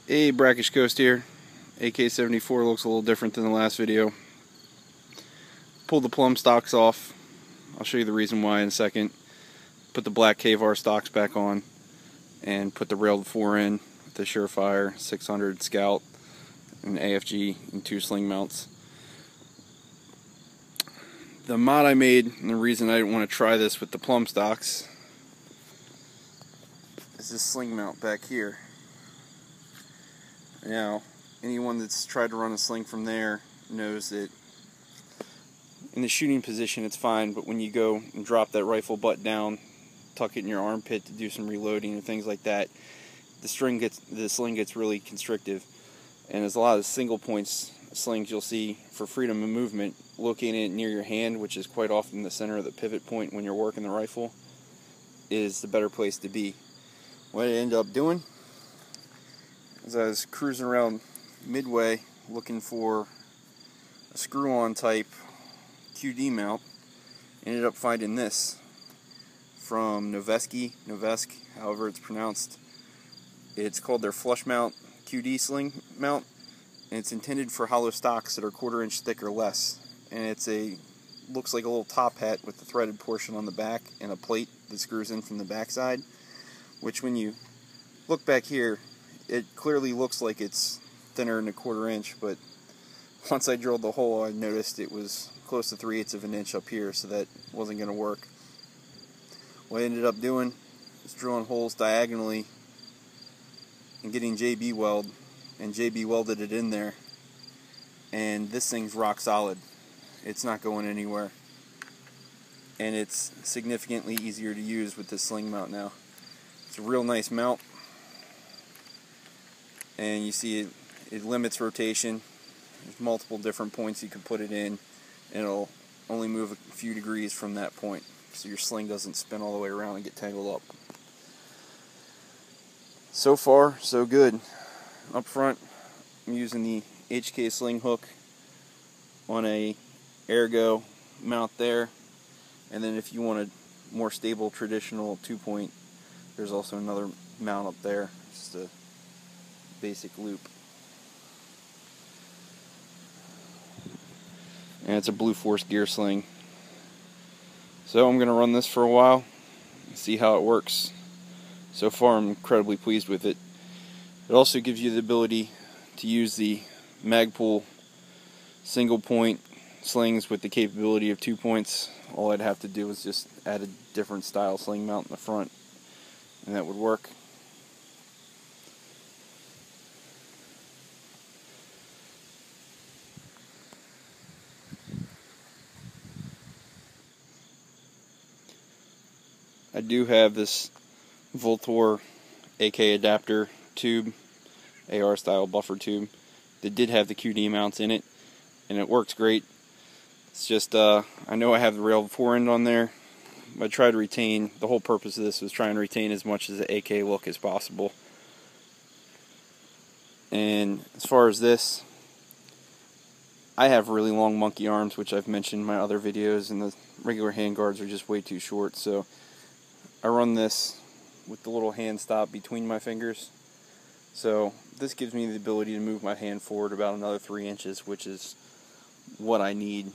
Hey, Brackish Coast here. AK-74 looks a little different than the last video. Pulled the plum stocks off. I'll show you the reason why in a second. Put the black KVAR stocks back on and put the railed 4 in with the Surefire 600 Scout and AFG and 2 sling mounts. The mod I made, and the reason I didn't want to try this with the plum stocks, is this sling mount back here. Now, anyone that's tried to run a sling from there knows that in the shooting position it's fine, but when you go and drop that rifle butt down, tuck it in your armpit to do some reloading or things like that, the sling gets really constrictive. And there's a lot of single points slings you'll see for freedom of movement. Locating it near your hand, which is quite often the center of the pivot point when you're working the rifle, is the better place to be. What I ended up doing is I was cruising around Midway looking for a screw-on type QD mount. Ended up finding this from Noveske, however it's pronounced. It's called their flush mount QD sling mount, and it's intended for hollow stocks that are 1/4 inch thick or less. And looks like a little top hat with the threaded portion on the back and a plate that screws in from the back side, which when you look back here, it clearly looks like it's thinner than a 1/4 inch, but once I drilled the hole, I noticed it was close to 3/8 of an inch up here, so that wasn't going to work. What I ended up doing is drilling holes diagonally and getting JB weld, and JB welded it in there, and this thing's rock solid. It's not going anywhere, and it's significantly easier to use with this sling mount now. It's a real nice mount, and you see it limits rotation. There's multiple different points you can put it in, and it'll only move a few degrees from that point, so your sling doesn't spin all the way around and get tangled up. So far, so good. Up front, I'm using the HK sling hook on a Ergo mount there, and then if you want a more stable traditional 2-point, there's also another mount up there, just a basic loop. And it's a Blue Force gear sling. So I'm going to run this for a while and see how it works. So far I'm incredibly pleased with it. It also gives you the ability to use the Magpul single point slings with the capability of 2 points. All I'd have to do is just add a different style sling mount in the front, and that would work. I do have this Voltor AK adapter tube, AR style buffer tube, that did have the QD mounts in it, and it works great. It's just, I know I have the rail 4 end on there, but I try to retain, the whole purpose of this was trying to retain as much of the AK look as possible. And as far as this, I have really long monkey arms, which I've mentioned in my other videos, and the regular hand guards are just way too short, so I run this with the little hand stop between my fingers. So this gives me the ability to move my hand forward about another 3 inches, which is what I need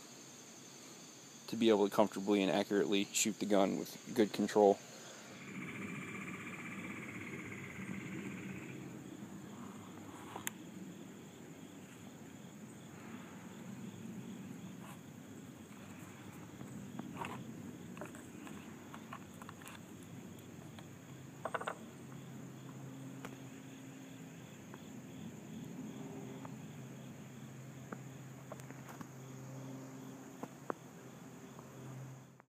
to be able to comfortably and accurately shoot the gun with good control.